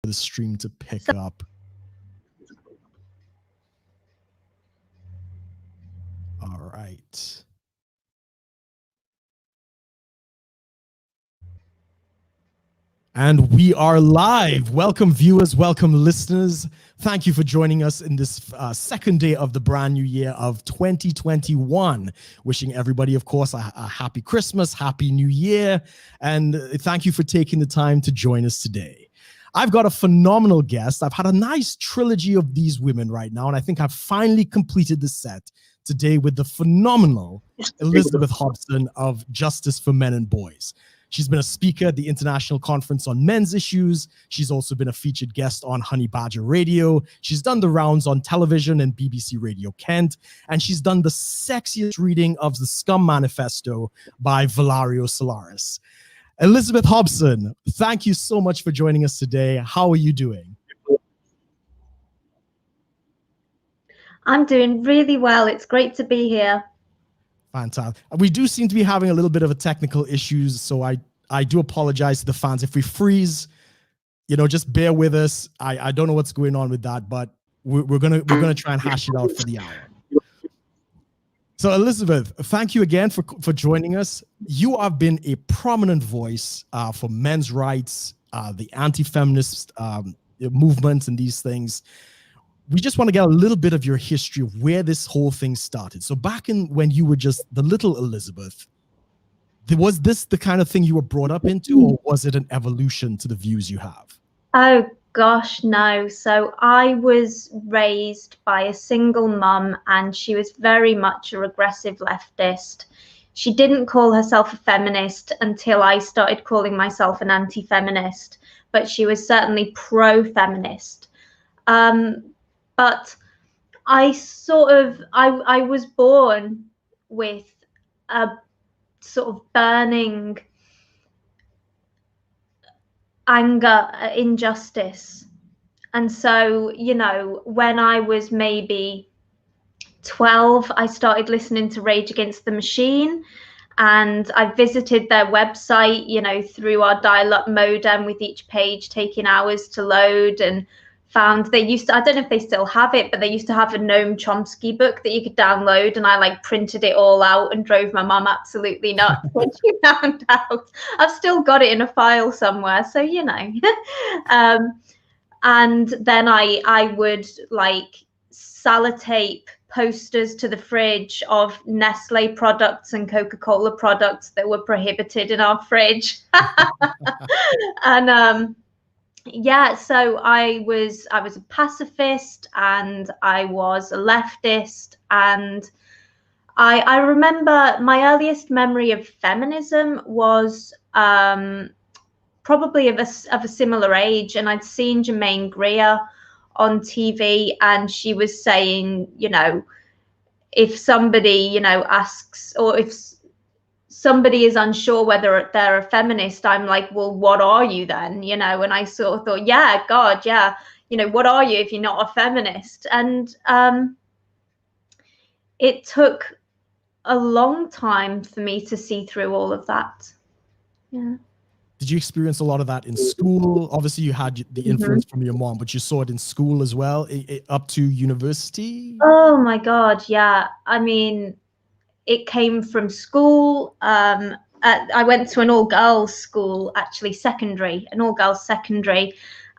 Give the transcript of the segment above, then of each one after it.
the stream to pick up. All right. And we are live. Welcome, viewers. Welcome, listeners. Thank you for joining us in this second day of the brand new year of 2021. Wishing everybody, of course, a happy Christmas, happy New Year. And thank you for taking the time to join us today. I've got a phenomenal guest. I've had a nice trilogy of these women right now, and I think I've finally completed the set today with the phenomenal Elizabeth Hobson of Justice for Men and Boys. She's been a speaker at the International Conference on Men's Issues. She's also been a featured guest on Honey Badger Radio. She's done the rounds on television and BBC Radio Kent. And she's done the sexiest reading of the Scum Manifesto by Valerio Solaris. Elizabeth Hobson, thank you so much for joining us today. How are you doing? I'm doing really well. It's great to be here. Fantastic. We do seem to be having a little bit of a technical issues, so I do apologize to the fans if we freeze. Just bear with us. I don't know what's going on with that, but we're gonna try and hash it out for the hour. So Elizabeth, thank you again for joining us. You have been a prominent voice for men's rights, the anti-feminist movements, and these things. We just want to get a little bit of your history of where this whole thing started. So back in when you were just the little Elizabeth, was this the kind of thing you were brought up into, or was it an evolution to the views you have? Oh gosh, no. So I was raised by a single mum, and she was very much a regressive leftist. She didn't call herself a feminist until I started calling myself an anti-feminist, but she was certainly pro-feminist. But I was born with a sort of burning anger at injustice. And so, when I was maybe 12, I started listening to Rage Against the Machine. And I visited their website, through our dial-up modem, with each page taking hours to load, and found they used to, I don't know if they still have it, but they used to have a Noam Chomsky book that you could download, and I printed it all out and drove my mum absolutely nuts when she found out. I've still got it in a file somewhere, so and then I would sellotape posters to the fridge of Nestle products and Coca-Cola products that were prohibited in our fridge. And yeah, so I was a pacifist, and I was a leftist, and I remember my earliest memory of feminism was probably of a similar age, and I'd seen Germaine Greer on TV, and she was saying, if somebody asks, or if somebody is unsure whether they're a feminist, I'm like, well, what are you then? And I sort of thought, yeah, God, yeah, what are you if you're not a feminist? And it took a long time for me to see through all of that. Yeah. Did you experience a lot of that in school? Obviously, you had the influence from your mom, but you saw it in school as well, up to university? Oh, my God, yeah. I mean, it came from school. I went to an all-girls school, actually, an all-girls secondary.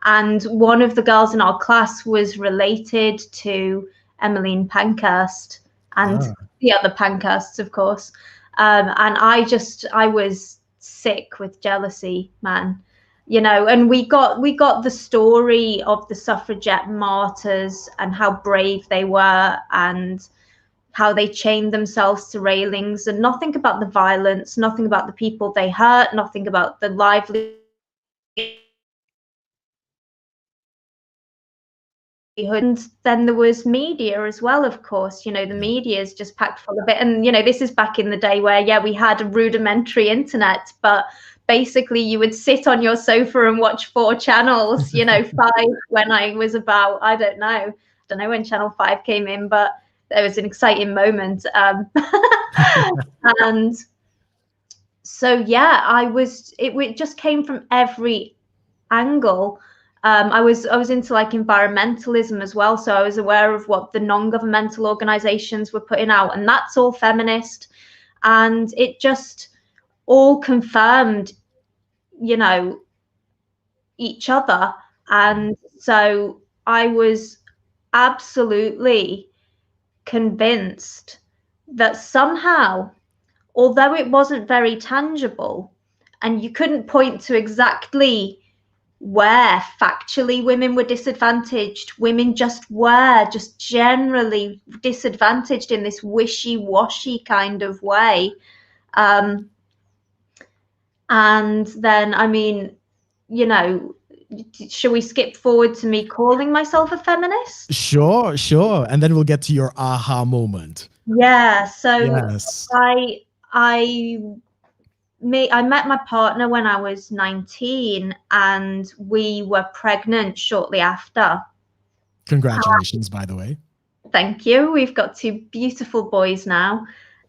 And one of the girls in our class was related to Emmeline Pankhurst and the other Pankhursts, of course. And I was sick with jealousy, man. And we got the story of the suffragette martyrs and how brave they were, and how they chained themselves to railings, and nothing about the violence, nothing about the people they hurt, nothing about the livelihood. And then there was media as well, of course. The media is just packed full of it. And, this is back in the day where, yeah, we had a rudimentary internet, but basically you would sit on your sofa and watch 4 channels, 5 when I was about, I don't know when Channel 5 came in, but there was an exciting moment. And so, yeah, it just came from every angle. I was into like environmentalism as well, so I was aware of what the non-governmental organizations were putting out, and that's all feminist. And it just all confirmed, you know, each other. And so I was absolutely convinced that somehow, although it wasn't very tangible and you couldn't point to exactly where factually women were disadvantaged, women just were just generally disadvantaged in this wishy-washy kind of way. And then, I mean, you know, shall we skip forward to me calling myself a feminist? Sure, sure. And then we'll get to your aha moment. Yeah. So yes. I met my partner when I was 19, and we were pregnant shortly after. Congratulations, by the way. Thank you. We've got two beautiful boys now.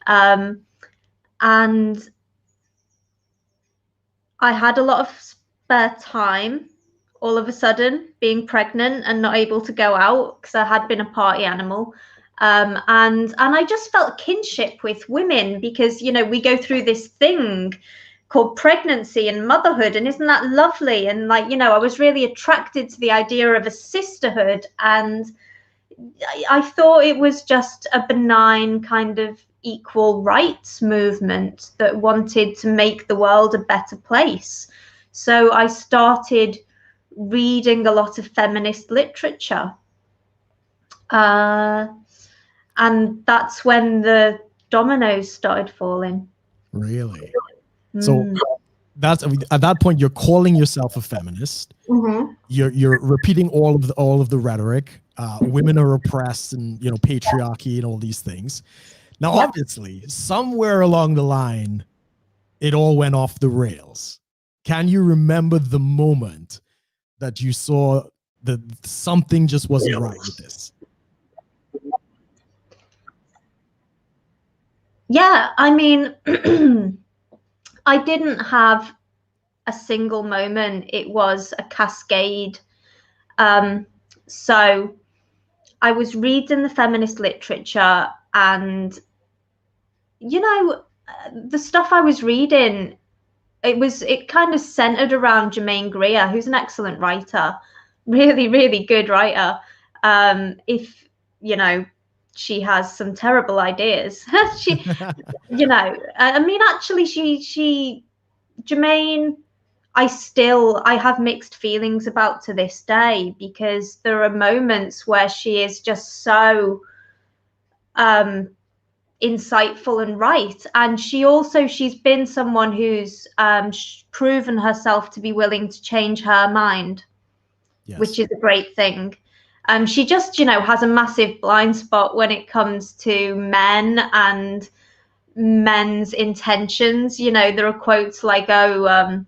And I had a lot of spare time all of a sudden, being pregnant and not able to go out because I had been a party animal. And I just felt a kinship with women because, you know, we go through this thing called pregnancy and motherhood, and isn't that lovely? And like, you know, I was really attracted to the idea of a sisterhood, and I thought it was just a benign kind of equal rights movement that wanted to make the world a better place. So I started reading a lot of feminist literature. And that's when the dominoes started falling. Really? So that's at that point you're calling yourself a feminist. Mm-hmm. You're repeating all of the rhetoric. Women are oppressed, and, you know, patriarchy and all these things. Now, obviously, somewhere along the line, it all went off the rails. Can you remember the moment that you saw that something just wasn't right with this? Yeah, I mean, I didn't have a single moment. It was a cascade. So I was reading the feminist literature, and, you know, the stuff I was reading, it kind of centered around Germaine Greer, who's an excellent writer, really, really good writer. If, you know, she has some terrible ideas. She, you know, I mean, actually, Germaine, I have mixed feelings about to this day, because there are moments where she is just so insightful and right, and she's been someone who's proven herself to be willing to change her mind. Yes. Which is a great thing. She just, you know, has a massive blind spot when it comes to men and men's intentions. You know, there are quotes like, oh,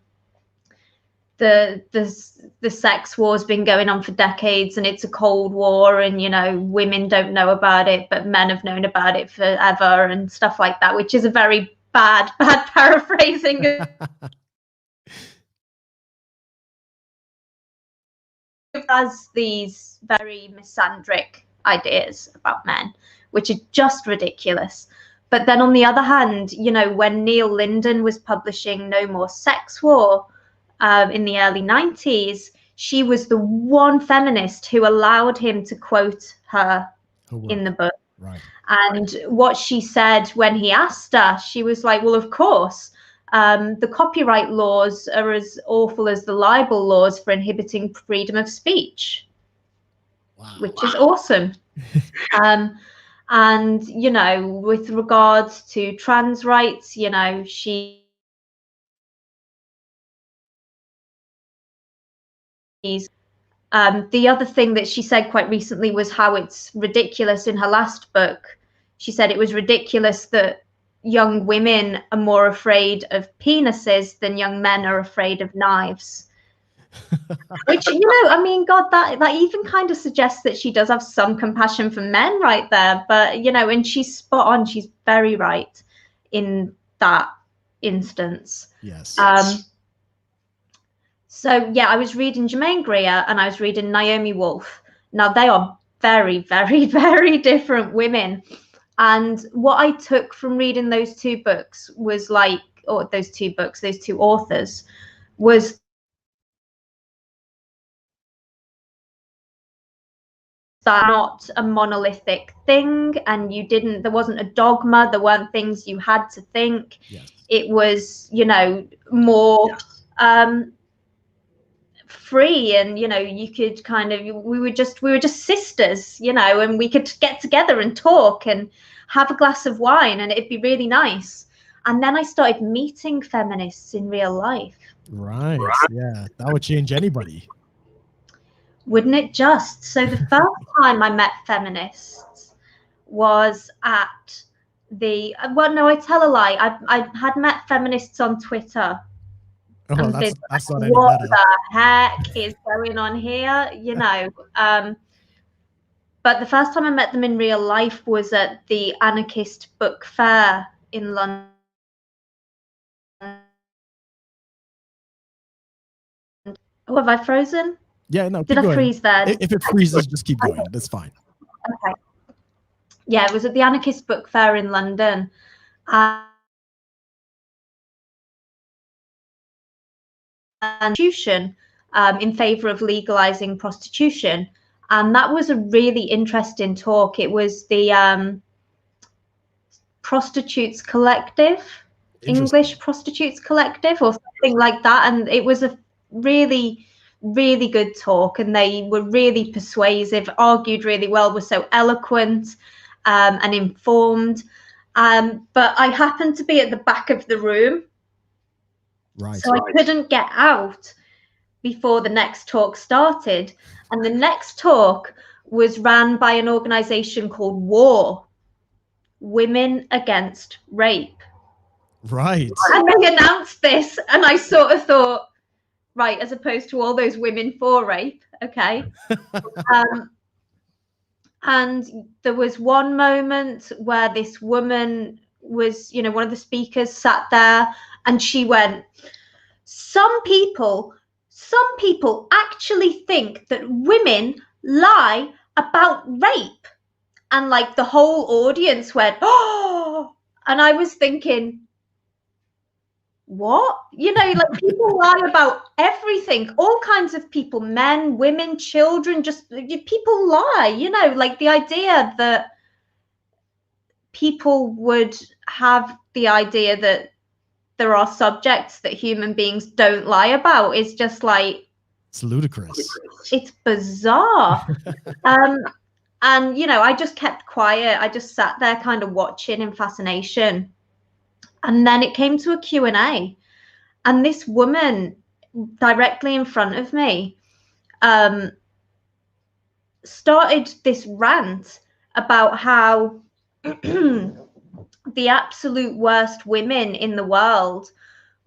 the sex war's been going on for decades and it's a cold war, and, you know, women don't know about it but men have known about it forever, and stuff like that, which is a very bad paraphrasing. Has these very misandric ideas about men, which are just ridiculous. But then on the other hand, you know, when Neil Linden was publishing No More Sex War in the early 90s, she was the one feminist who allowed him to quote her in the book. Right. And what she said when he asked her, she was like, well, of course, the copyright laws are as awful as the libel laws for inhibiting freedom of speech. Wow. Which is awesome. And, you know, with regards to trans rights, you know, the other thing that she said quite recently was how it's ridiculous in her last book. She said it was ridiculous that young women are more afraid of penises than young men are afraid of knives. Which, you know, I mean, God, that even kind of suggests that she does have some compassion for men right there. But, you know, and she's spot on. She's very right in that instance. Yes. So yeah, I was reading Germaine Greer and I was reading Naomi Wolf. Now they are very, very, very different women. And what I took from reading those two books was like, or those two authors, was that not a monolithic thing, and there wasn't a dogma, there weren't things you had to think. Yes. It was, more free, and you could kind of, we were just sisters, and we could get together and talk and have a glass of wine and it'd be really nice. And then I started meeting feminists in real life. Right. Yeah, that would change anybody. Wouldn't it just? So the first time I met feminists was at I tell a lie. I had met feminists on Twitter. Oh, that's not any what better. the heck is going on here? But the first time I met them in real life was at the anarchist book fair in London. Oh, have I frozen? Yeah, no. Did I freeze there? If it freezes, just keep going. That's fine. Okay. Yeah, it was at the anarchist book fair in London. Prostitution, in favor of legalizing prostitution. And that was a really interesting talk. It was the Prostitutes Collective, English Prostitutes Collective or something like that. And it was a really, really good talk. And they were really persuasive, argued really well, were so eloquent and informed. But I happened to be at the back of the room. Right. So I couldn't get out before the next talk started. And the next talk was ran by an organization called WAR, Women Against Rape. Right. And they announced this, and I sort of thought, right, as opposed to all those women for rape, okay. And there was one moment where this woman was, one of the speakers sat there and she went, some people actually think that women lie about rape. And like the whole audience went, oh, and I was thinking, what? Like people lie about everything, all kinds of people, men, women, children, just people lie, like the idea that people would have the idea that there are subjects that human beings don't lie about is just like, it's ludicrous. It's bizarre. And I just kept quiet. I just sat there kind of watching in fascination. And then it came to a Q&A, and this woman directly in front of me started this rant about how the absolute worst women in the world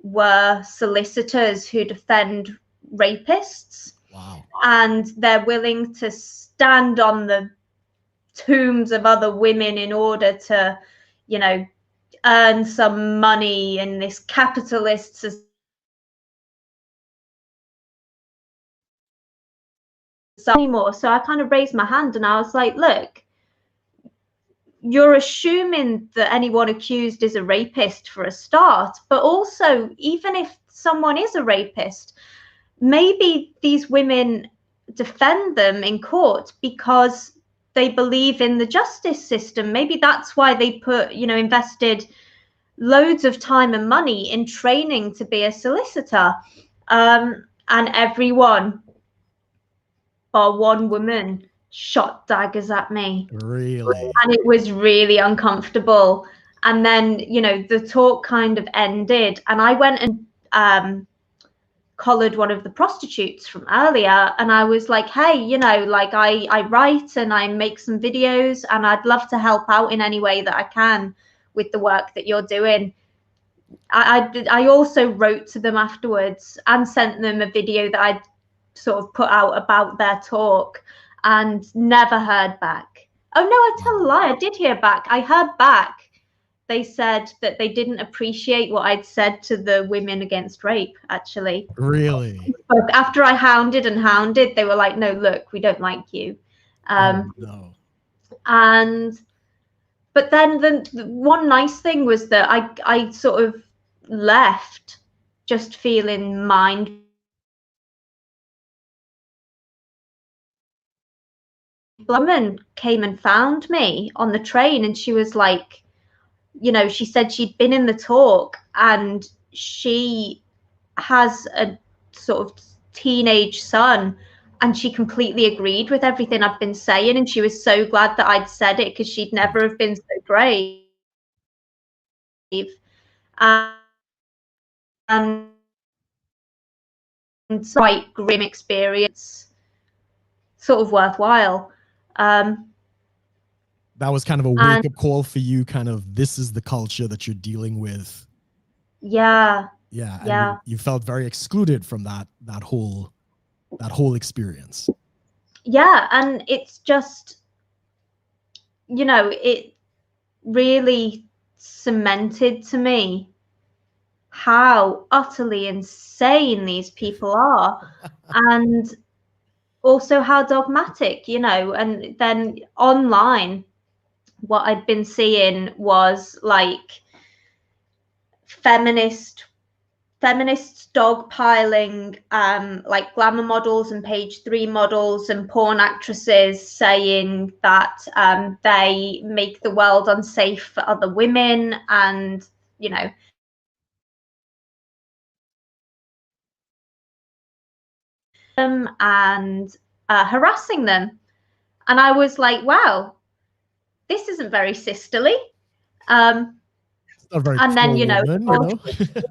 were solicitors who defend rapists. Wow. And they're willing to stand on the tombs of other women in order to, earn some money in this capitalist society. Anymore. So I kind of raised my hand and I was like, look, you're assuming that anyone accused is a rapist for a start, but also, even if someone is a rapist, maybe these women defend them in court because they believe in the justice system. Maybe that's why they invested loads of time and money in training to be a solicitor. And everyone, bar one woman, shot daggers at me. Really? And it was really uncomfortable. And then, the talk kind of ended, and I went and collared one of the prostitutes from earlier, and I was like, hey, like I write and I make some videos, and I'd love to help out in any way that I can with the work that you're doing. I also wrote to them afterwards and sent them a video that I'd sort of put out about their talk, and never heard back. Oh no, I tell a lie, I did hear back. I heard back they said that they didn't appreciate what I'd said to the women against rape, actually. Really? But after I hounded and hounded, they were like, no, look, we don't like you. Oh no. And but then the one nice thing was that I sort of left just feeling mind. Woman came and found me on the train, and she was like, you know, she said she'd been in the talk and she has a sort of teenage son, and she completely agreed with everything I've been saying, and she was so glad that I'd said it because she'd never have been so brave. And quite grim experience, sort of worthwhile. That was kind of a wake-up call for you, kind of, this is the culture that you're dealing with. Yeah. Yeah. And you felt very excluded from that whole experience. Yeah. And it's just, you know, it really cemented to me how utterly insane these people are. And also how dogmatic, you know. And then online, what I'd been seeing was like feminists dogpiling like glamour models and page 3 models and porn actresses, saying that they make the world unsafe for other women, and you know, and harassing them. And I was like, wow, this isn't very sisterly. It's not very And then, you know, pro-woman, you know?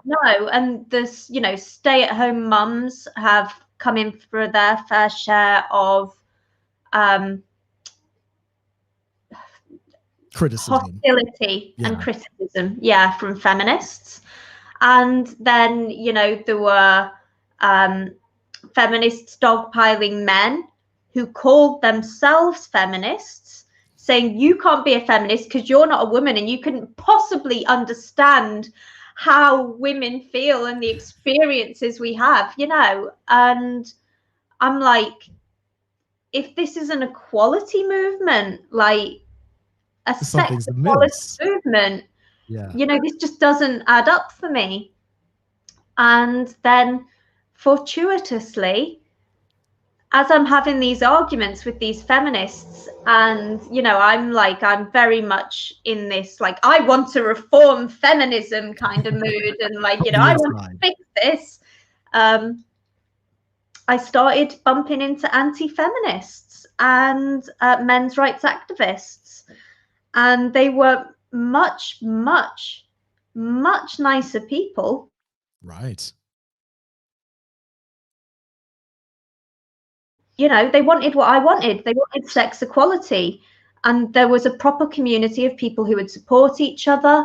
no. And this, you know, stay-at-home mums have come in for their fair share of Criticism. hostility and criticism, from feminists. And then, you know, there were feminists dogpiling men who called themselves feminists, saying you can't be a feminist because you're not a woman and you couldn't possibly understand how women feel and the experiences we have, you know. And I'm like, if this is an equality movement, like a sex equality movement, you know, this just doesn't add up for me. And then fortuitously, as I'm having these arguments with these feminists, and you know, I'm very much in this like I want to reform feminism kind of mood, and like, you know, I want to fix this. I started bumping into anti-feminists and men's rights activists, and they were much nicer people. Right. You know, they wanted what I wanted. They wanted sex equality. And there was a proper community of people who would support each other.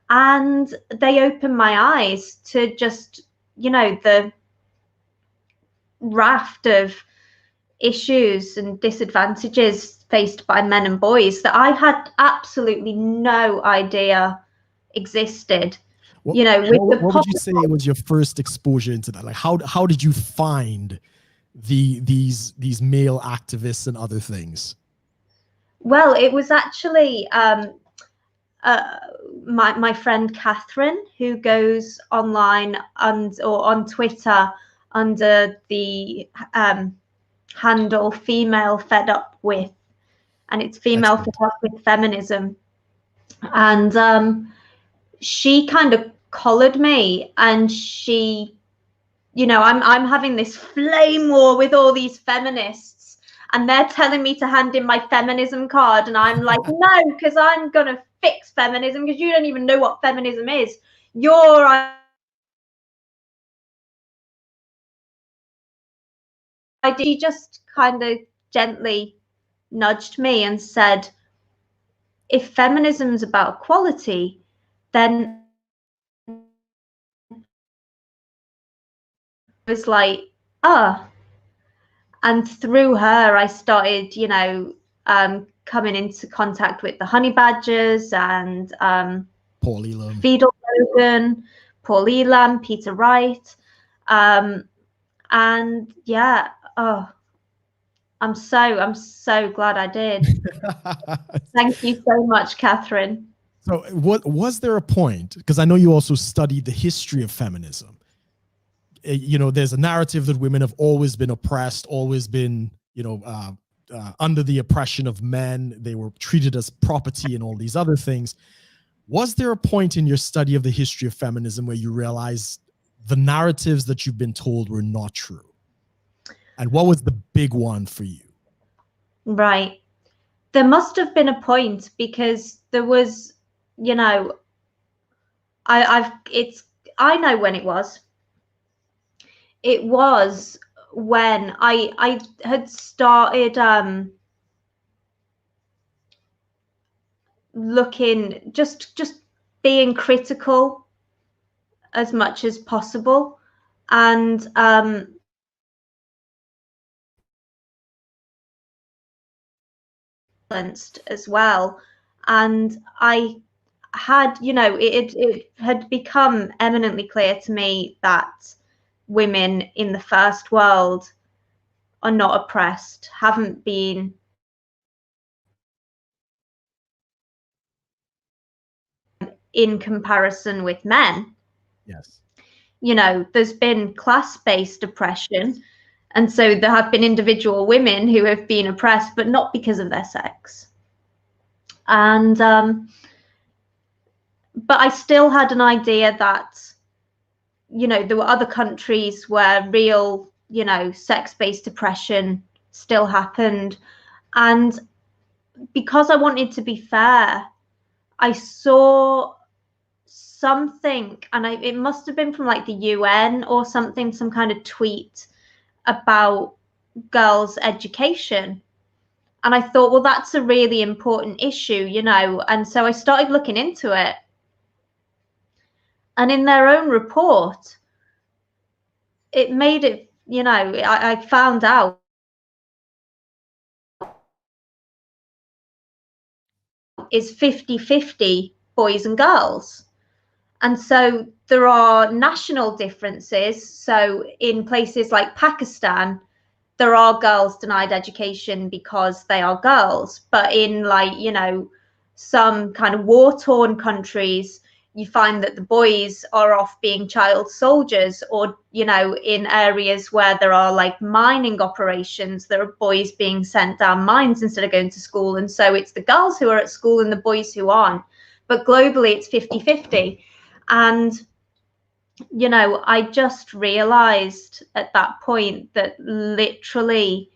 And they opened my eyes to just, you know, the raft of issues and disadvantages faced by men and boys that I had absolutely no idea existed. You know, what would you say was your first exposure into that? Like, how did you find these male activists and other things? Well, it was actually my friend Catherine, who goes online or on Twitter under the handle female fed up with, and it's female fed up with feminism. And she kind of collared me, and she, you know, I'm having this flame war with all these feminists, and they're telling me to hand in my feminism card, and I'm like, no, because I'm gonna fix feminism, because you don't even know what feminism is. She just kind of gently nudged me and said, if feminism is about equality, then it was like, and through her I started, you know, coming into contact with the honey badgers and Paul Elam, Feudal Logan, Paul Elam, Peter Wright, and yeah, oh, I'm so glad I did. Thank you so much, Catherine. So what was there a point, because I know you also studied the history of feminism. You know, there's a narrative that women have always been oppressed, always been, you know, under the oppression of men. They were treated as property and all these other things. Was there a point in your study of the history of feminism where you realized the narratives that you've been told were not true? And what was the big one for you? Right. There must have been a point, because there was, you know, I know when it was. It was when I had started looking, just being critical as much as possible, and balanced as well. And I had, you know, it had become eminently clear to me that women in the first world are not oppressed, haven't been in comparison with men. Yes. You know, there's been class-based oppression, and so there have been individual women who have been oppressed, but not because of their sex. And but I still had an idea that, you know, there were other countries where real, you know, sex-based oppression still happened. And because I wanted to be fair, I saw something, and it must have been from like the UN or something, some kind of tweet about girls' education. And I thought, well, that's a really important issue, you know. And so I started looking into it. And in their own report, it made it, you know, I found out is 50-50 boys and girls. And so there are national differences. So in places like Pakistan, there are girls denied education because they are girls. But in, like, you know, some kind of war-torn countries, you find that the boys are off being child soldiers, or, you know, in areas where there are like mining operations, there are boys being sent down mines instead of going to school. And so it's the girls who are at school and the boys who aren't. But globally, it's 50-50. And, you know, I just realized at that point that literally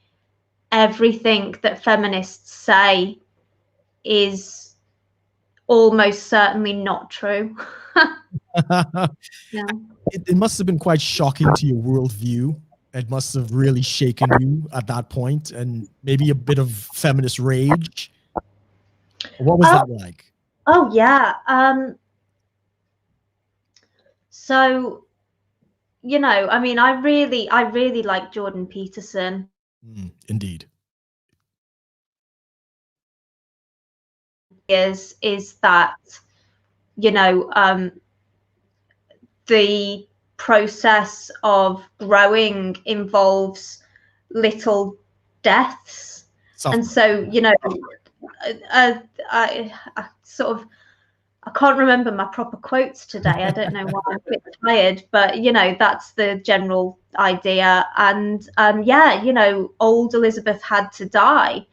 everything that feminists say is almost certainly not true. Yeah. It must have been quite shocking to your worldview. It must have really shaken you at that point, and maybe a bit of feminist rage. What was that like? Oh yeah. So, you know, I mean, I really like Jordan Peterson. Indeed. Is that, you know, the process of growing involves little deaths. And so, you know, I sort of, I can't remember my proper quotes today. I don't know why, I'm a bit tired, but, you know, that's the general idea. And yeah, you know, old Elizabeth had to die,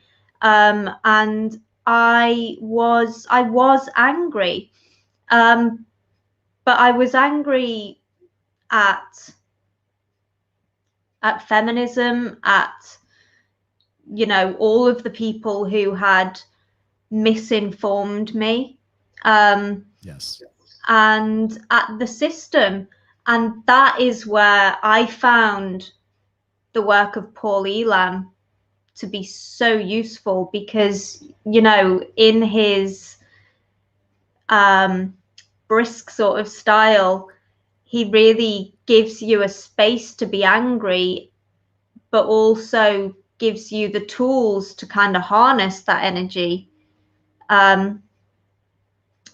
and I was angry, but I was angry at feminism, at, you know, all of the people who had misinformed me. Yes. And at the system. And that is where I found the work of Paul Elam to be so useful, because, you know, in his brisk sort of style, he really gives you a space to be angry, but also gives you the tools to kind of harness that energy.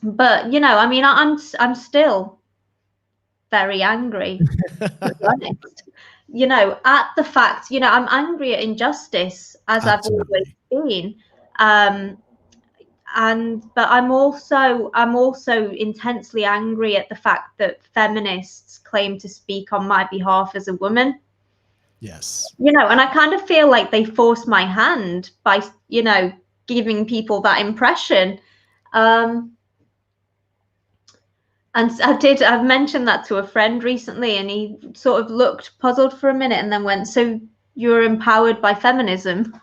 But you know, I mean, I'm still very angry, to be honest. You know, at the fact, you know, I'm angry at injustice, as Absolutely. I've always been. But I'm also intensely angry at the fact that feminists claim to speak on my behalf as a woman. Yes. You know, and I kind of feel like they forced my hand by, you know, giving people that impression. And I've mentioned that to a friend recently, and he sort of looked puzzled for a minute and then went, "So you're empowered by feminism?"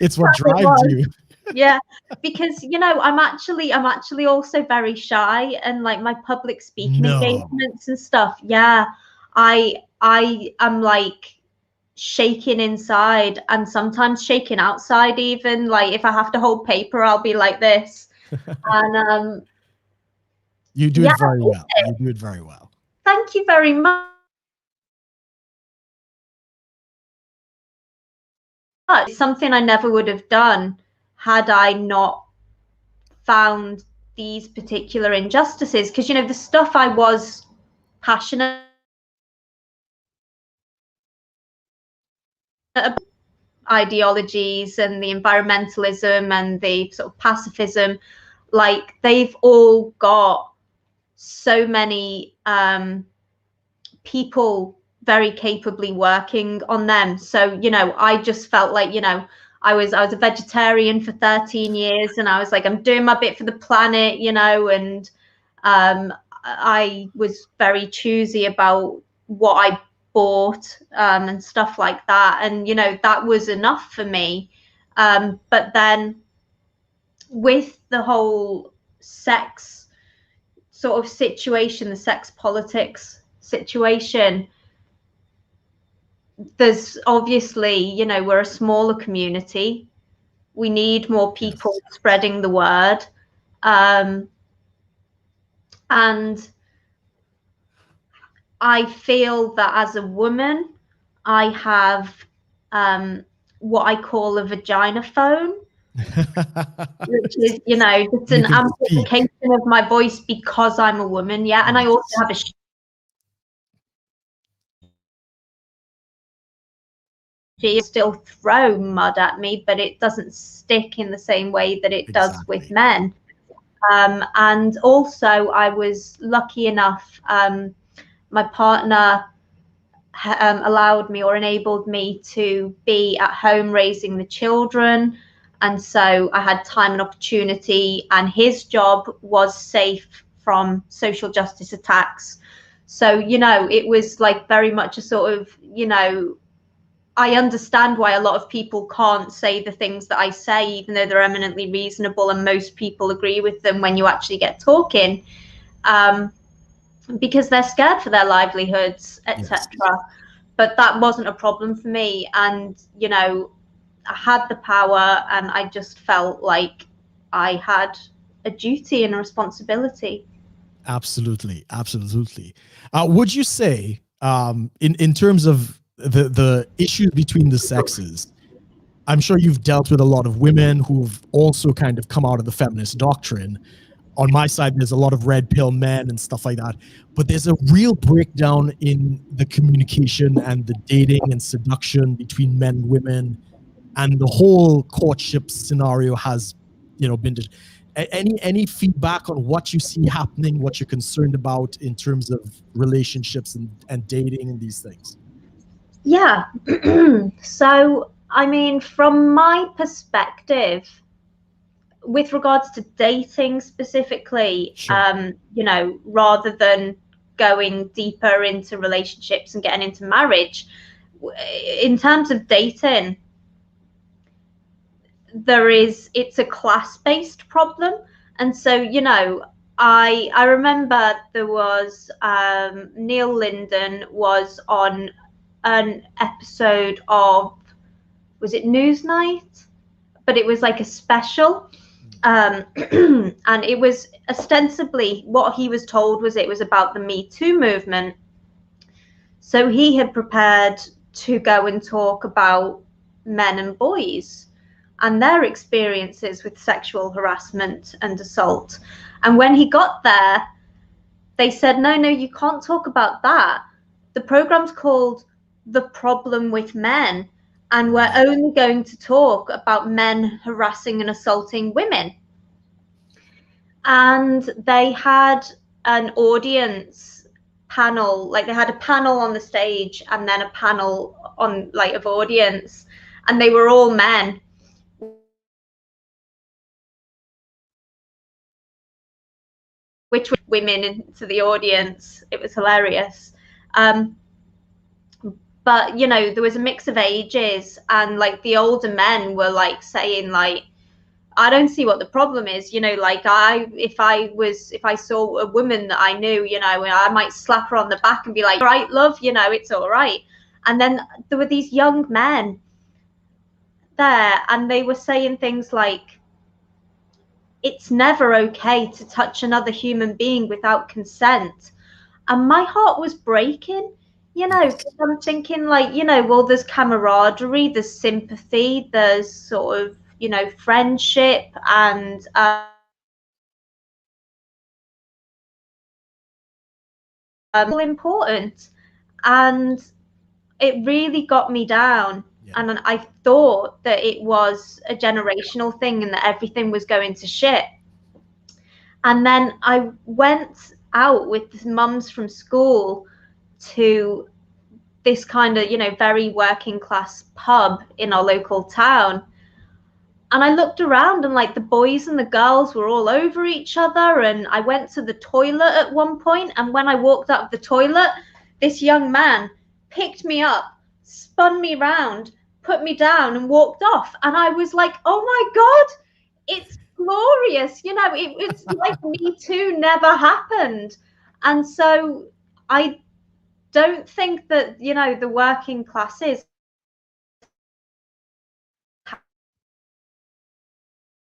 It's what drives you. Yeah, because you know, I'm actually also very shy, and like my public speaking engagements and stuff. Yeah, I am like shaking inside and sometimes shaking outside even. Like if I have to hold paper, I'll be like this. And you do it very well. You do it very well. Thank you very much. It's something I never would have done had I not found these particular injustices, because you know the stuff I was passionate about, ideologies and the environmentalism and the sort of pacifism, like they've all got so many people very capably working on them. So you know, I just felt like, you know, I was a vegetarian for 13 years, and I was like, I'm doing my bit for the planet, you know, and I was very choosy about what I bought and stuff like that, and you know, that was enough for me. But then with the whole sex sort of situation, the sex politics situation, there's obviously, you know, we're a smaller community. We need more people spreading the word. And I feel that as a woman, I have what I call a vagina phone, which is, you know, it's an amplification of my voice because I'm a woman. Yeah. And I also have a she still throw mud at me, but it doesn't stick in the same way that it does with men. And also, I was lucky enough, my partner allowed me or enabled me to be at home raising the children. And so I had time and opportunity, and his job was safe from social justice attacks. So, you know, it was like very much a sort of, you know, I understand why a lot of people can't say the things that I say, even though they're eminently reasonable and most people agree with them when you actually get talking, because they're scared for their livelihoods, etc. Yes. But that wasn't a problem for me. And, you know, I had the power, and I just felt like I had a duty and a responsibility. Absolutely. Absolutely. Would you say, in terms of the issues between the sexes, I'm sure you've dealt with a lot of women who've also kind of come out of the feminist doctrine. On my side, there's a lot of red pill men and stuff like that, but there's a real breakdown in the communication and the dating and seduction between men and women, and the whole courtship scenario has, you know, been. Any feedback on what you see happening, what you're concerned about in terms of relationships and dating and these things? Yeah. So, I mean, from my perspective, with regards to dating specifically, sure. You know, rather than going deeper into relationships and getting into marriage, in terms of dating, it's a class-based problem. And so, you know, I remember there was Neil Linden was on an episode of, was it Newsnight? But it was like a special. And it was ostensibly, what he was told was it was about the Me Too movement. So he had prepared to go and talk about men and boys and their experiences with sexual harassment and assault. And when he got there, they said, no, you can't talk about that. The program's called The Problem with Men, and we're only going to talk about men harassing and assaulting women. And they had an audience panel, like they had a panel on the stage and then a panel on like of audience, and they were all men. Which were women into the audience. It was hilarious. But you know, there was a mix of ages, and like the older men were like saying like, I don't see what the problem is, you know, like if I saw a woman that I knew, you know, I might slap her on the back and be like, all right, love, you know, it's all right. And then there were these young men there, and they were saying things like, it's never okay to touch another human being without consent. And my heart was breaking, you know, because I'm thinking like, you know, well, there's camaraderie, there's sympathy, there's sort of, you know, friendship and important. And it really got me down. Yeah. And I thought that it was a generational thing and that everything was going to shit. And then I went out with mums from school to this kind of, you know, very working class pub in our local town. And I looked around and like the boys and the girls were all over each other. And I went to the toilet at one point, and when I walked out of the toilet, this young man picked me up, spun me round, put me down and walked off. And I was like, oh my God, it's glorious. You know, it's like Me Too never happened. And so I don't think that, you know, the working classes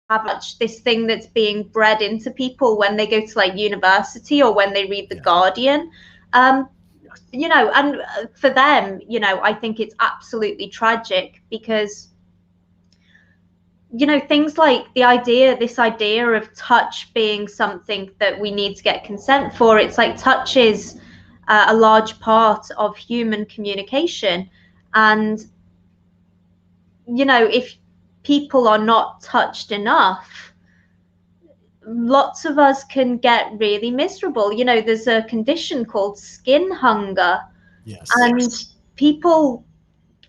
have much this thing that's being bred into people when they go to like university or when they read The Guardian. You know, and for them, you know, I think it's absolutely tragic because, you know, things like this idea of touch being something that we need to get consent for, it's like touch is a large part of human communication. And, you know, if people are not touched enough, lots of us can get really miserable. You know, there's a condition called skin hunger. Yes. And people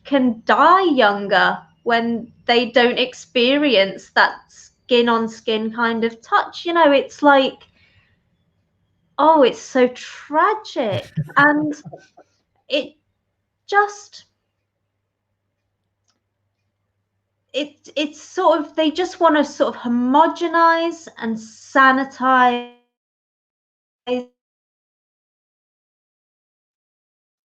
can die younger when they don't experience that skin on skin kind of touch. You know, it's like, oh, it's so tragic. And it just, it's sort of, they just want to sort of homogenize and sanitize.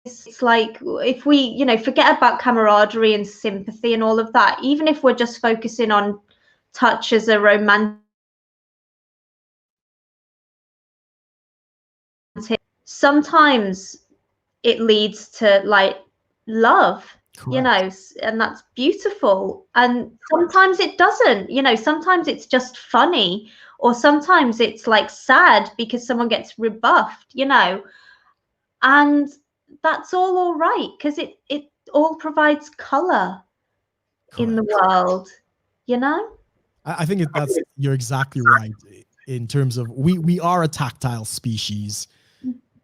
It's like, if we, you know, forget about camaraderie and sympathy and all of that, even if we're just focusing on touch as a romantic, sometimes it leads to like love. Correct. You know, and that's beautiful. And sometimes it doesn't, you know, sometimes it's just funny, or sometimes it's like sad because someone gets rebuffed, you know, and that's all right, because it all provides color. Correct. In the world, you know. I think you're exactly right in terms of we are a tactile species.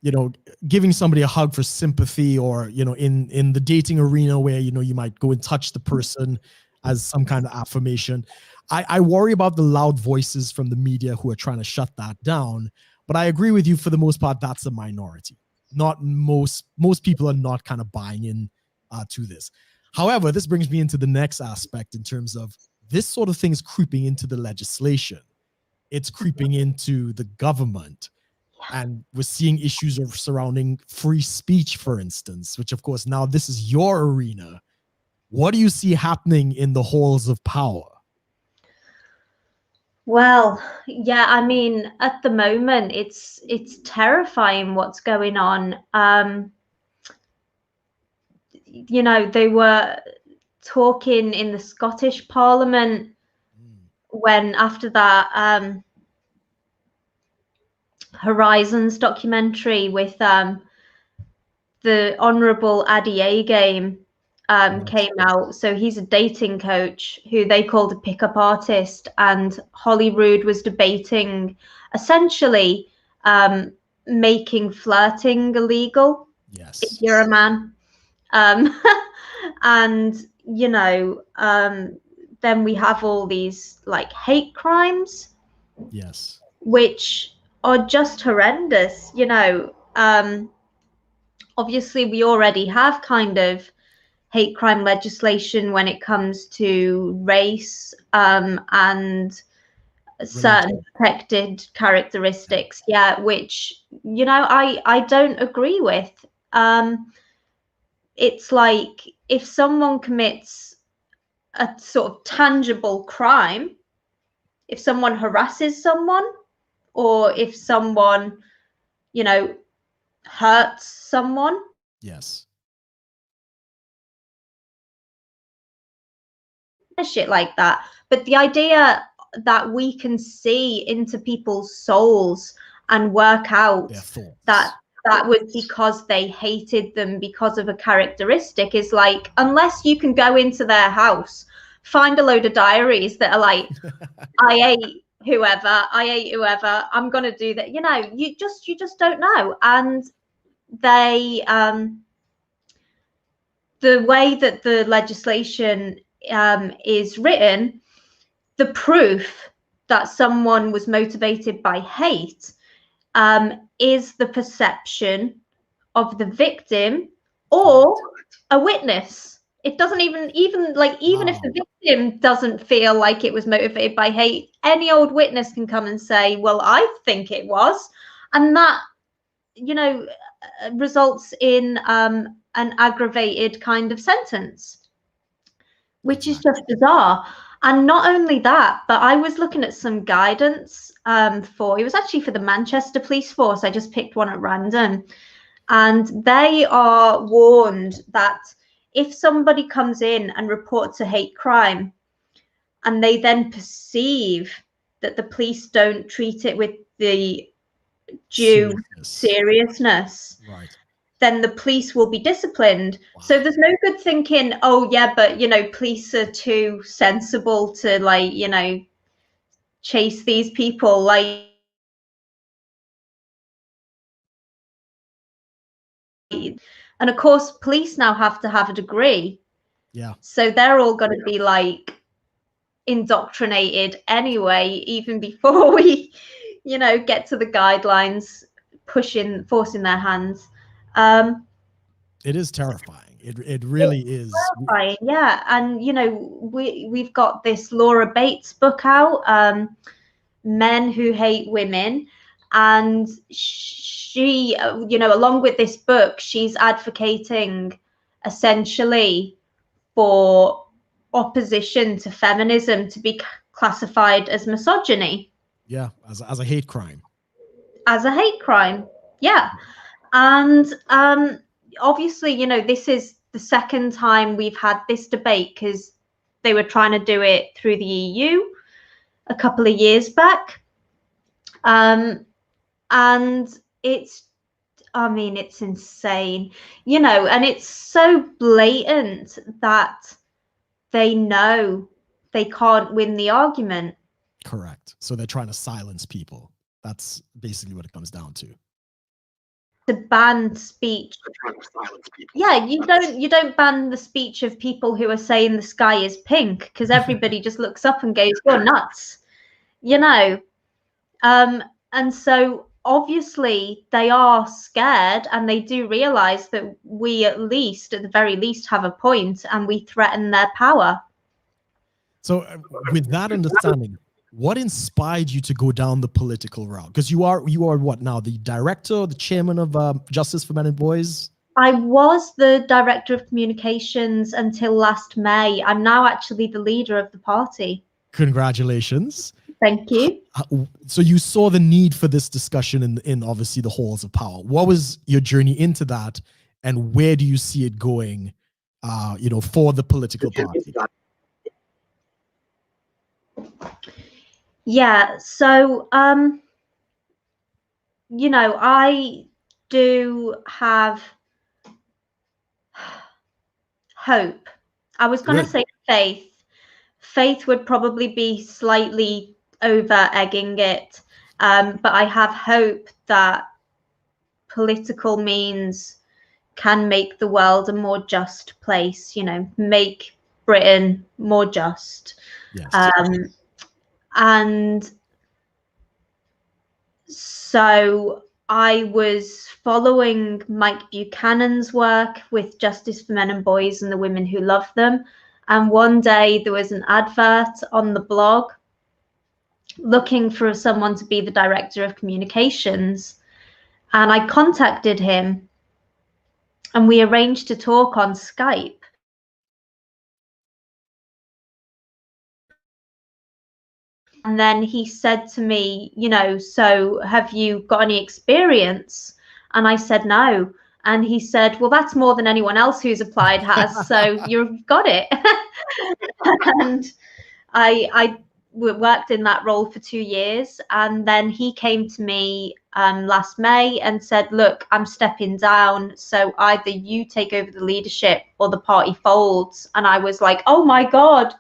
You know, giving somebody a hug for sympathy, or, you know, in the dating arena where, you know, you might go and touch the person as some kind of affirmation. I worry about the loud voices from the media who are trying to shut that down. But I agree with you, for the most part, that's a minority. Not most people are not kind of buying in to this. However, this brings me into the next aspect in terms of this sort of thing is creeping into the legislation. It's creeping into the government. And we're seeing issues of surrounding free speech, for instance, which of course, now this is your arena. What do you see happening in the halls of power? Well, yeah, I mean, at the moment, it's terrifying what's going on. you know, they were talking in the Scottish Parliament when after that Horizons documentary with the Honourable Addy game came out. So he's a dating coach who they called a pickup artist, and Holyrood was debating essentially making flirting illegal if you're a man. And you know, then we have all these like hate crimes, which are just horrendous. You know, obviously we already have kind of hate crime legislation when it comes to race and certain protected characteristics, which, you know, I don't agree with. It's like if someone commits a sort of tangible crime, if someone harasses someone, or if someone, you know, hurts someone. Shit like that. But the idea that we can see into people's souls and work out that was because they hated them because of a characteristic is like, unless you can go into their house, find a load of diaries that are like, I ate whoever, I'm gonna do that. You know, you just don't know. And they the way that the legislation is written, the proof that someone was motivated by hate is the perception of the victim or a witness. It doesn't even if the victim doesn't feel like it was motivated by hate, any old witness can come and say, well, I think it was. And that, you know, results in an aggravated kind of sentence, which is just bizarre. And not only that, but I was looking at some guidance it was actually for the Manchester Police Force. I just picked one at random. And they are warned that if somebody comes in and reports a hate crime and they then perceive that the police don't treat it with the due seriousness, then the police will be disciplined. So there's no good thinking, oh yeah, but you know, police are too sensible to, like, you know, chase these people. Like, and of course police now have to have a degree, so they're all going to be like indoctrinated anyway, even before we, you know, get to the guidelines, forcing their hands. It is terrifying. It really is terrifying, yeah. And you know, we've got this Laura Bates book out, Men Who Hate Women, and she, you know, along with this book, she's advocating essentially for opposition to feminism to be classified as misogyny. As a hate crime. As a hate crime, and obviously, you know, this is the second time we've had this debate, because they were trying to do it through the EU a couple of years back. And it's, I mean, it's insane, you know, and it's so blatant that they know they can't win the argument. Correct. So they're trying to silence people. That's basically what it comes down to. To ban speech. Yeah, you don't ban the speech of people who are saying the sky is pink, because everybody just looks up and goes, you're nuts, you know. And so obviously they are scared, and they do realize that we at the very least have a point, and we threaten their power. So with that understanding, what inspired you to go down the political route? Because you are what now, the director, the chairman of Justice for Men and Boys? I was the director of communications until last May. I'm now actually the leader of the party. Congratulations. Thank you. So you saw the need for this discussion in obviously the halls of power. What was your journey into that, and where do you see it going you know, for the political party? Yeah, so you know, I do have hope. I was going to say faith. Faith would probably be slightly over egging it, but I have hope that political means can make the world a more just place, you know, make Britain more just. Yes. And so I was following Mike Buchanan's work with Justice for Men and Boys and the Women Who Love Them. And one day there was an advert on the blog looking for someone to be the director of communications. And I contacted him and we arranged to talk on Skype. And then he said to me, you know, so have you got any experience? And I said, no. And he said, well, that's more than anyone else who's applied has. So you've got it. And I worked in that role for 2 years. And then he came to me last May and said, look, I'm stepping down. So either you take over the leadership or the party folds. And I was like, oh, my God.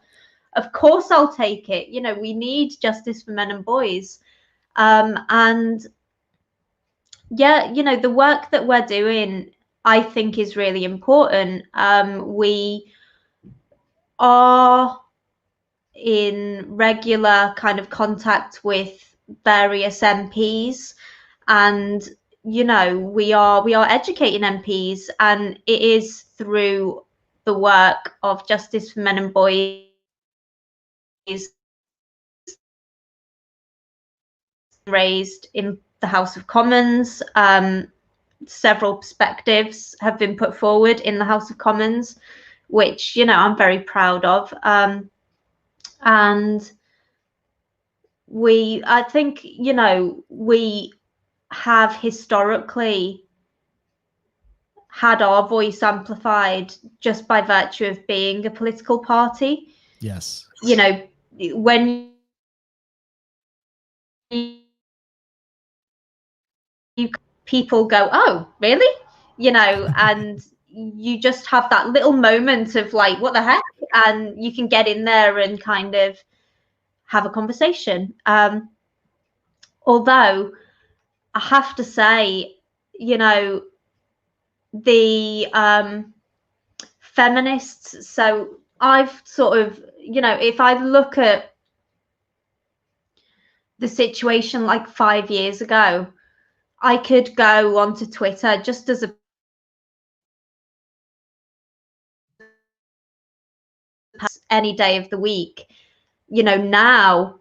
Of course I'll take it. You know, we need justice for men and boys. And yeah, you know, the work that we're doing, I think is really important. We are in regular kind of contact with various MPs, and you know, we are educating MPs, and it is through the work of Justice for Men and Boys raised in the House of Commons. Several perspectives have been put forward in the House of Commons, which, you know, I'm very proud of. And I think, you know, we have historically had our voice amplified just by virtue of being a political party. Yes. You know, when people go, oh, really? You know, and you just have that little moment of like, what the heck? And you can get in there and kind of have a conversation. Although I have to say, you know, the feminists, so I've sort of, you know, if I look at the situation like 5 years ago, I could go onto Twitter just as a any day of the week. You know, now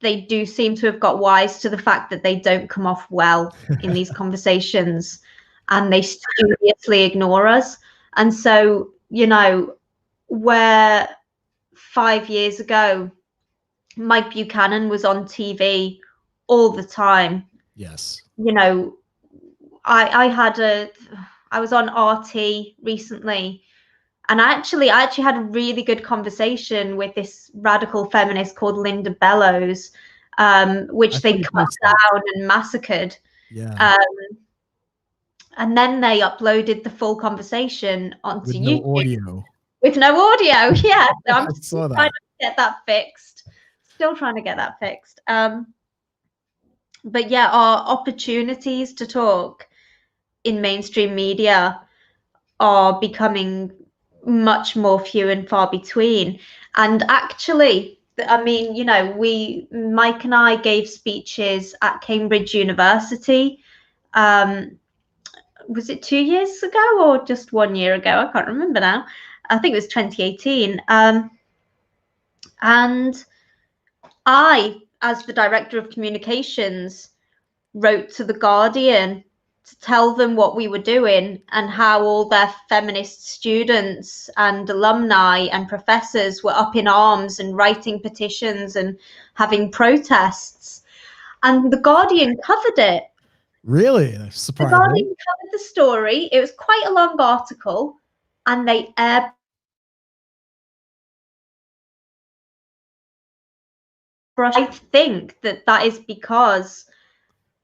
they do seem to have got wise to the fact that they don't come off well in these conversations, and they studiously ignore us. And so, you know, where 5 years ago Mike Buchanan was on TV all the time. Yes. You know, I was on RT recently, and I actually had a really good conversation with this radical feminist called Linda Bellows, which they cut down and massacred. Yeah. And then they uploaded the full conversation onto YouTube. No audio. With no audio. Yeah. So I'm still trying to get that fixed. Still trying to get that fixed. But yeah, our opportunities to talk in mainstream media are becoming much more few and far between. And actually, I mean, you know, Mike and I gave speeches at Cambridge University. Was it 2 years ago or just 1 year ago? I can't remember now. I think it was 2018. And I, as the director of communications, wrote to The Guardian to tell them what we were doing and how all their feminist students and alumni and professors were up in arms and writing petitions and having protests. And The Guardian covered it. Really? Surprising. The Guardian covered the story. It was quite a long article. and they airbrush. I think that is because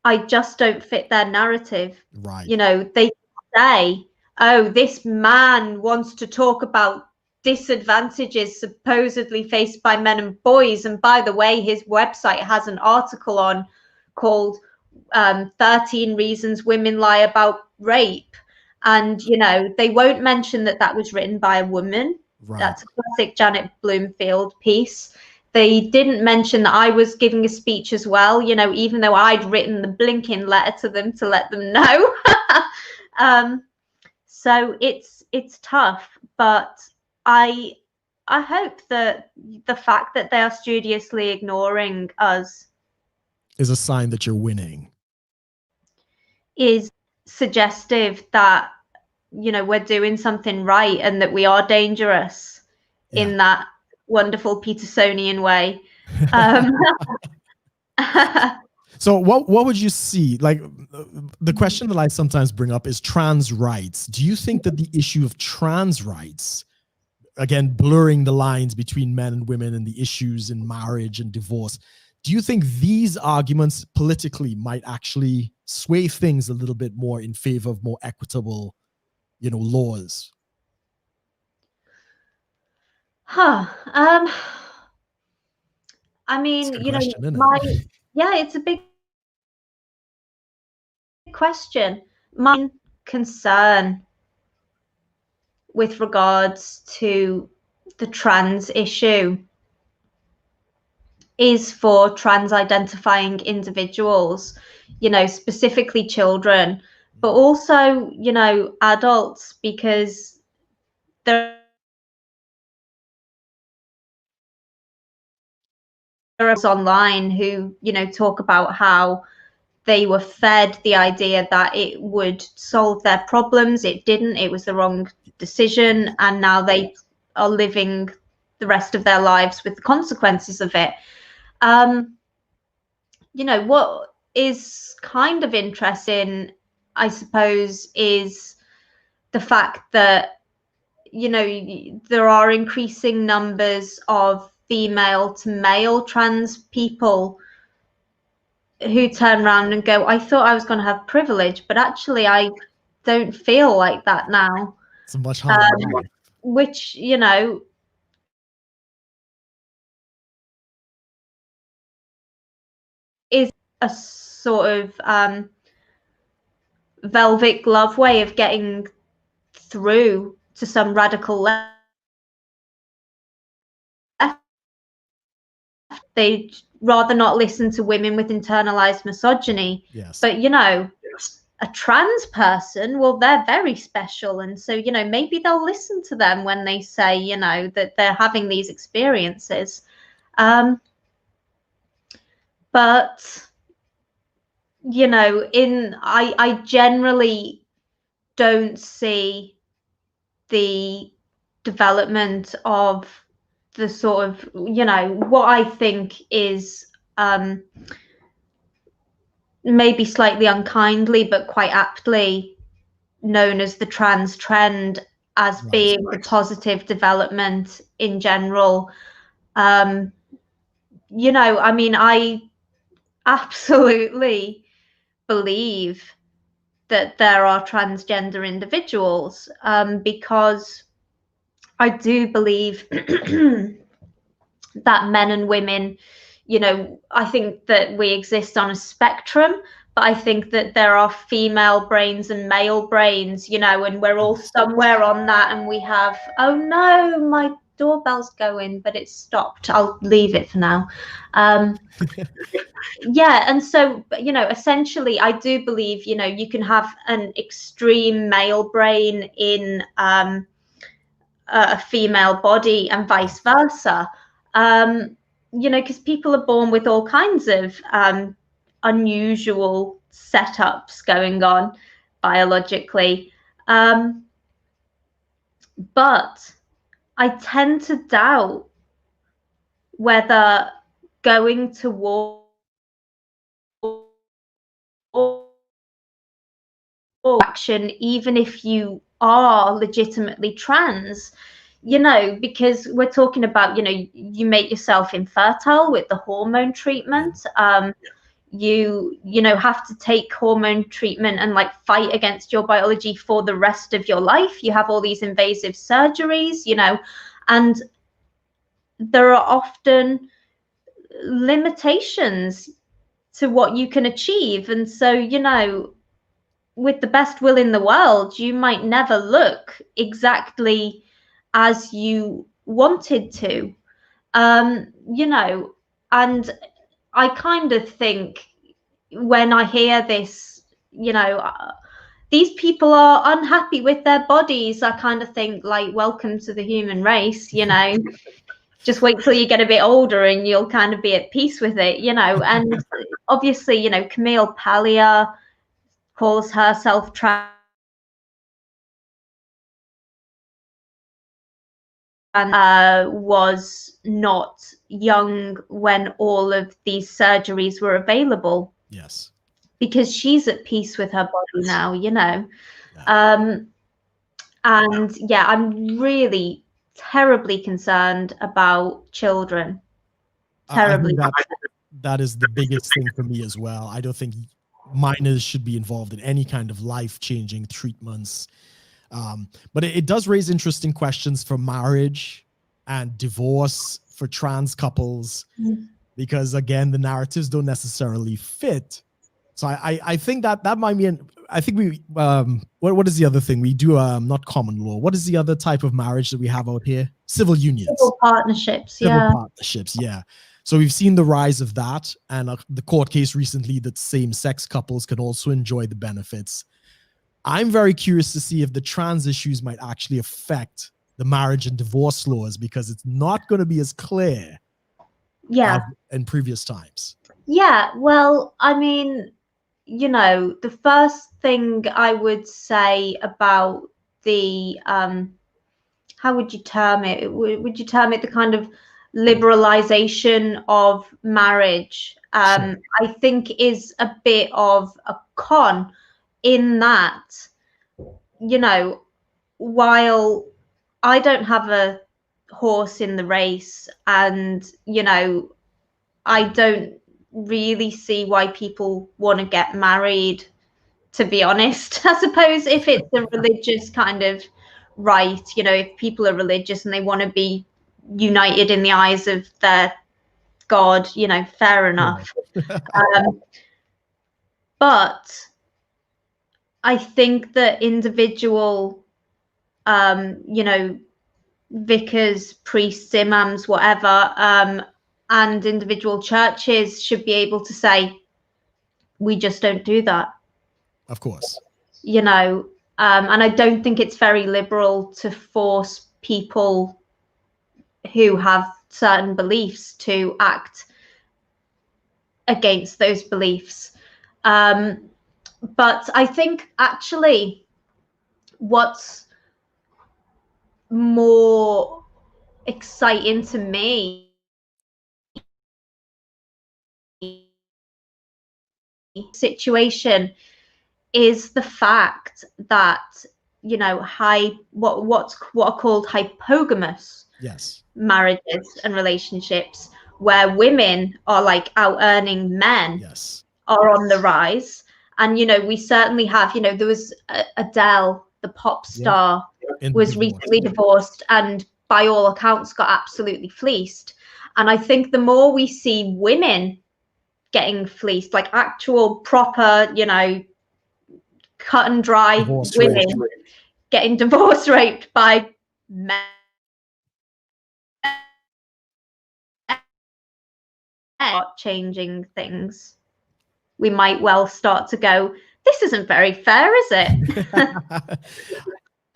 I just don't fit their narrative. Right. You know, they say, oh, this man wants to talk about disadvantages supposedly faced by men and boys. And by the way, his website has an article on called 13 Reasons Women Lie About Rape. And, you know, they won't mention that was written by a woman. Right. That's a classic Janet Bloomfield piece. They didn't mention that I was giving a speech as well, you know, even though I'd written the blinking letter to them to let them know. So it's tough, but I hope that the fact that they are studiously ignoring us is a sign that you're winning. Is suggestive that, you know, we're doing something right and that we are dangerous in that wonderful Petersonian way. So what would you see? Like, the question that I sometimes bring up is trans rights. Do you think that the issue of trans rights, again, blurring the lines between men and women and the issues in marriage and divorce, do you think these arguments politically might actually sway things a little bit more in favor of more equitable, you know, laws? I mean, you know, question, it's a big question. My concern with regards to the trans issue is for trans identifying individuals, you know, specifically children, but also, you know, adults, because there are online who, you know, talk about how they were fed the idea that it would solve their problems. It didn't. It was the wrong decision, and now they are living the rest of their lives with the consequences of it. You know, what is kind of interesting, I suppose, is the fact that, you know, there are increasing numbers of female to male trans people who turn around and go, I thought I was going to have privilege, but actually I don't feel like that now. It's a much harder life. Which, you know, is a sort of velvet glove way of getting through to some radical left. They'd rather not listen to women with internalized misogyny. Yes. But, you know, a trans person, well, they're very special. And so, you know, maybe they'll listen to them when they say, you know, that they're having these experiences. But, you know, I generally don't see the development of the sort of, you know, what I think is maybe slightly unkindly, but quite aptly known as the trans trend, as being a positive development in general. You know, I mean, I absolutely believe that there are transgender individuals, because I do believe that men and women, you know, I think that we exist on a spectrum, but I think that there are female brains and male brains, you know, and we're all somewhere on that. And we have, oh no, my doorbell's going, but it's stopped. I'll leave it for now. Yeah, and so, you know, essentially, I do believe, you know, you can have an extreme male brain in a female body and vice versa. You know, because people are born with all kinds of unusual setups going on biologically. But I tend to doubt whether going to war action, even if you are legitimately trans, you know, because we're talking about, you know, you make yourself infertile with the hormone treatment. You know, have to take hormone treatment and like fight against your biology for the rest of your life. You have all these invasive surgeries, you know, and there are often limitations to what you can achieve. And so, you know, with the best will in the world, you might never look exactly as you wanted to, you know. And I kind of think when I hear this, you know, these people are unhappy with their bodies, I kind of think like, welcome to the human race, you know. Just wait till you get a bit older and you'll kind of be at peace with it, you know. And obviously, you know, Camille Paglia calls herself trans, was not young when all of these surgeries were available. Yes. Because she's at peace with her body now, you know. Yeah. And yeah, I'm really terribly concerned about children. Terribly. I think that is the biggest thing for me as well. I don't think minors should be involved in any kind of life-changing treatments. But it does raise interesting questions for marriage and divorce for trans couples, because again, the narratives don't necessarily fit. So I think that might be I think we, what is the other thing? We do, not common law. What is the other type of marriage that we have out here? Civil unions. Civil partnerships, yeah. Civil partnerships, yeah. So we've seen the rise of that, and the court case recently that same-sex couples can also enjoy the benefits. I'm very curious to see if the trans issues might actually affect the marriage and divorce laws, because it's not going to be as clear as in previous times. Yeah, well, I mean, you know, the first thing I would say about the, how would you term it? Would you term it the kind of liberalization of marriage? Sure. I think is a bit of a con in that, you know, while I don't have a horse in the race, and, you know, I don't really see why people want to get married, to be honest. I suppose if it's a religious kind of right, you know, if people are religious and they want to be united in the eyes of their God, you know, fair enough. But I think that individual, you know, vicars, priests, imams, whatever, and individual churches should be able to say, we just don't do that. Of course. You know, and I don't think it's very liberal to force people who have certain beliefs to act against those beliefs. But I think actually what's more exciting to me situation is the fact that, you know, what are called hypogamous marriages and relationships, where women are like out earning men, are on the rise. And, you know, we certainly have, you know, there was Adele, the pop star, was recently divorced and by all accounts got absolutely fleeced. And I think the more we see women getting fleeced, like actual proper, you know, cut and dry women getting divorce raped by men, changing things, we might well start to go, this isn't very fair, is it?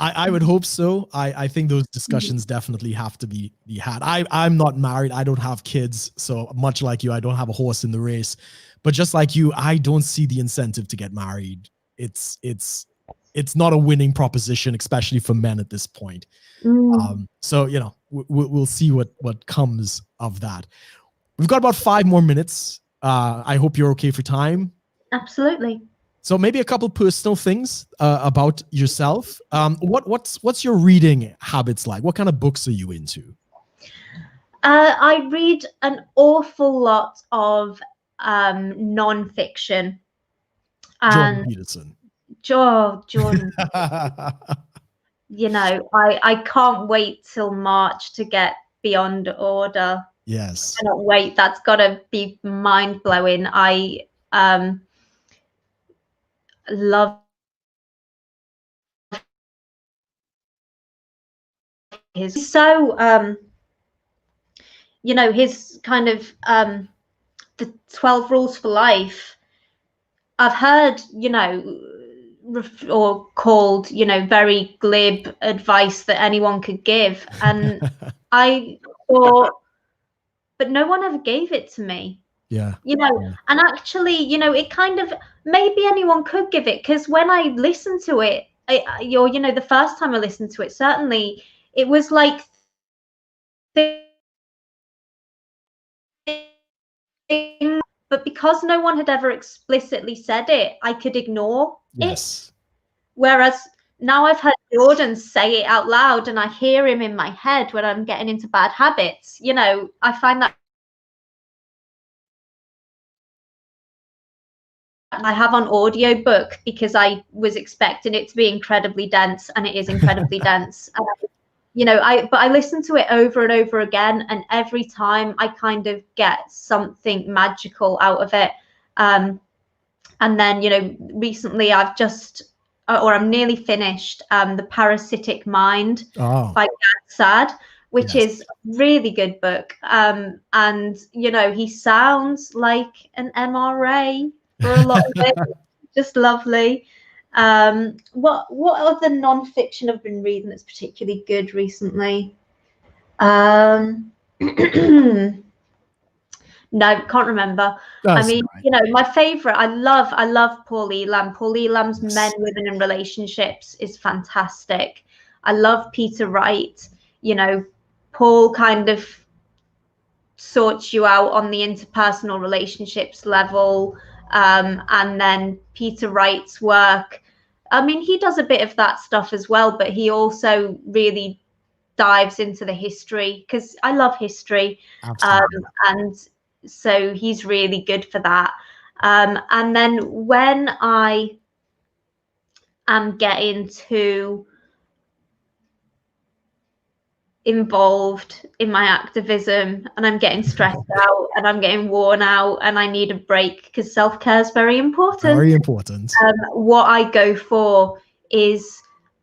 I would hope so. I think those discussions definitely have to be had. I'm not married. I don't have kids. So much like you, I don't have a horse in the race. But just like you, I don't see the incentive to get married. It's not a winning proposition, especially for men at this point. So, you know, we'll see what comes of that. We've got about 5 more minutes. I hope you're okay for time. Absolutely. So maybe a couple personal things about yourself. What's your reading habits like? What kind of books are you into? I read an awful lot of non-fiction. Jordan And Peterson. Jordan, I can't wait till March to get Beyond Order. Yes. I cannot wait. That's got to be mind blowing. I love his his kind of the 12 rules for life. I've heard, or called, very glib advice that anyone could give. And I thought, but no one ever gave it to me. Yeah. And actually, it kind of, maybe anyone could give it, because when I listened to it, the first time I listened to it, certainly, it was like, but because no one had ever explicitly said it, I could ignore it. Whereas now I've heard Jordan say it out loud and I hear him in my head when I'm getting into bad habits. I find that I have on audiobook because I was expecting it to be incredibly dense, and it is incredibly dense. But I listen to it over and over again, and every time I kind of get something magical out of it. And then, recently I'm nearly finished The Parasitic Mind by Gad Saad, which is a really good book. And, he sounds like an MRA for a lot of it. Just lovely. What other non-fiction I've been reading that's particularly good recently? No, can't remember. That's I mean, right. my favorite, I love Paul Elam. Paul Elam's Men, Women and Relationships is fantastic. I love Peter Wright. Paul kind of sorts you out on the interpersonal relationships level. And then Peter Wright's work, I mean, he does a bit of that stuff as well, but he also really dives into the history, because I love history. And so he's really good for that. And then when I am getting too involved in my activism and I'm getting stressed out and I'm getting worn out and I need a break, because self-care is very important. Very important. What I go for is,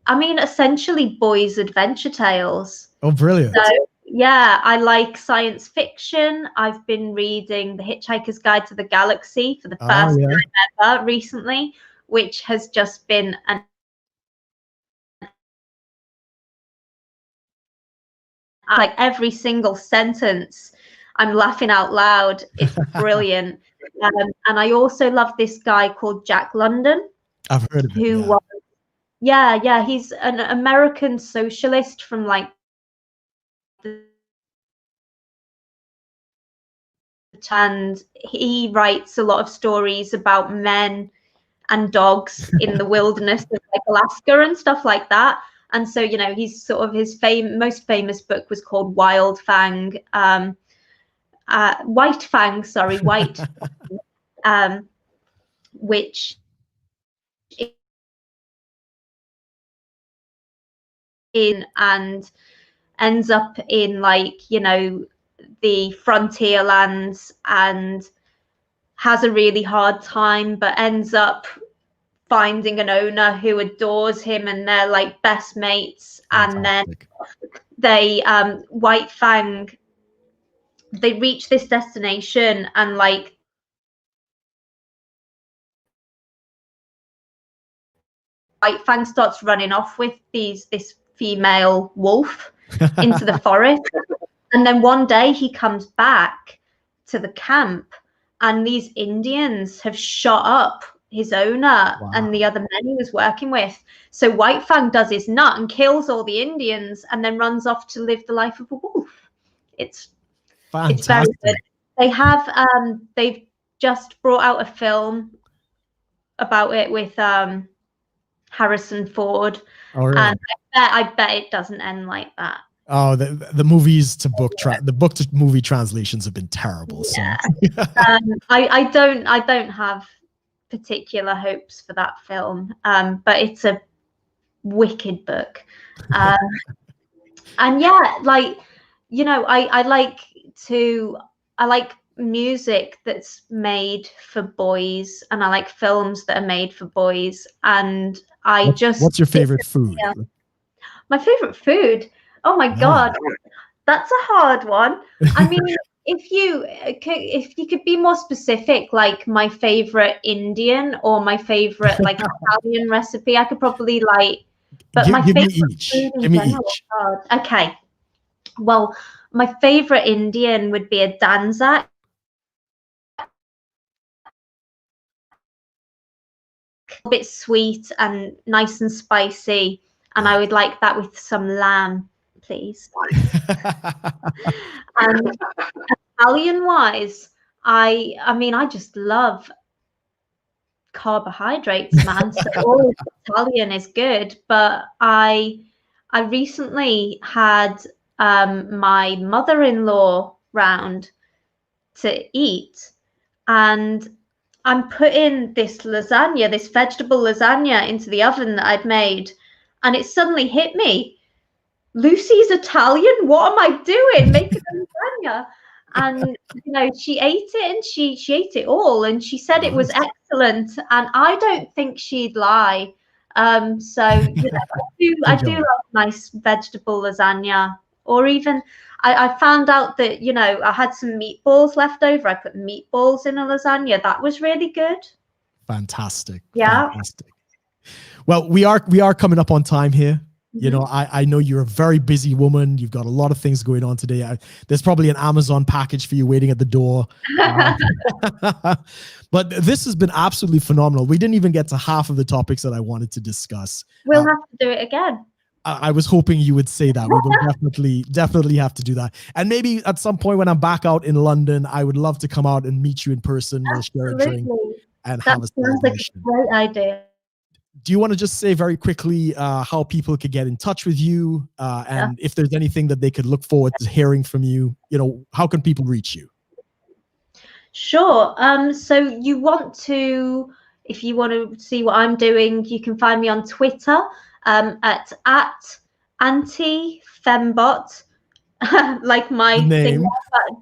essentially boys' adventure tales. Oh, brilliant. So, yeah, I like science fiction. I've been reading The Hitchhiker's Guide to the Galaxy for the first time ever recently, which has just been like every single sentence I'm laughing out loud. It's brilliant. And I also love this guy called Jack London. I've heard of him. Who was, he's an American socialist from like and he writes a lot of stories about men and dogs in the wilderness of like Alaska and stuff like that. And so, he's sort of his most famous book was called Wild Fang, White Fang, sorry, White, which and ends up in the frontier lands and has a really hard time, but ends up finding an owner who adores him and they're like best mates. Fantastic. And then they White Fang, they reach this destination and like White Fang starts running off with this female wolf into the forest. And then one day he comes back to the camp and these Indians have shot up his owner and the other men he was working with. So White Fang does his nut and kills all the Indians and then runs off to live the life of a wolf. It's very good. They have they've just brought out a film about it with Harrison Ford. Oh, really? And I bet it doesn't end like that. Oh, the movies to book the book to movie translations have been terrible. Yeah. So I don't have particular hopes for that film, but it's a wicked book. And yeah, like, you know, I like music that's made for boys, and I like films that are made for boys. And what's your favorite food? Yeah. My favorite food? Oh my God, that's a hard one. I mean, if you could be more specific, like my favorite Indian or my favorite like Italian recipe, I could probably like. But my favorite food in general. God. Okay. Well, my favorite Indian would be a danzak. A bit sweet and nice and spicy, and I would like that with some lamb, please. And Italian wise, I mean, I just love carbohydrates, man. So all Italian is good, but I recently had my mother-in-law round to eat, and I'm putting this lasagna, this vegetable lasagna, into the oven that I'd made, and it suddenly hit me. Lucy's Italian? What am I doing making a lasagna? And you know, she ate it, and she ate it all, and she said it was excellent. And I don't think she'd lie. So you know, I do love nice vegetable lasagna. Or even I found out that, you know, I had some meatballs left over. I put meatballs in a lasagna. That was really good. Fantastic. Yeah. Fantastic. Well, we are coming up on time here. You know, I know you're a very busy woman. You've got a lot of things going on today. There's probably an Amazon package for you waiting at the door. But this has been absolutely phenomenal. We didn't even get to half of the topics that I wanted to discuss. We'll have to do it again. I was hoping you would say that. We will definitely have to do that. And maybe at some point when I'm back out in London, I would love to come out and meet you in person. We'll share a drink and have a celebration. That sounds like a great idea. Do you want to just say very quickly how people could get in touch with you, and if there's anything that they could look forward to hearing from you? You know, how can people reach you? Sure. So you want to, if you want to see what I'm doing, you can find me on Twitter at anti-fembot, like my name.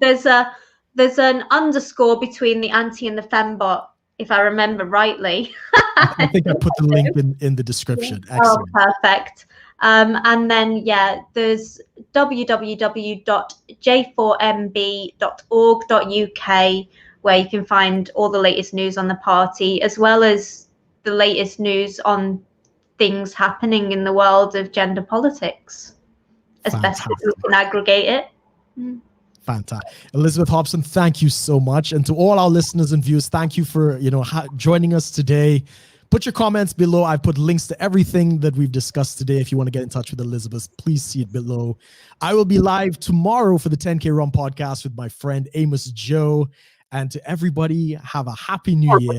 There's an underscore between the anti and the fembot, if I remember rightly. I think I put the link in the description. Excellent. Oh, perfect. And then, yeah, there's www.j4mb.org.uk, where you can find all the latest news on the party, as well as the latest news on things happening in the world of gender politics, as best as we can aggregate it. Fantastic. Elizabeth Hobson, thank you so much. And to all our listeners and viewers, thank you for, you know, joining us today. Put your comments below. I've put links to everything that we've discussed today. If you want to get in touch with Elizabeth, please see it below. I will be live tomorrow for the 10K Run podcast with my friend Amos Joe. And to everybody, have a happy new year.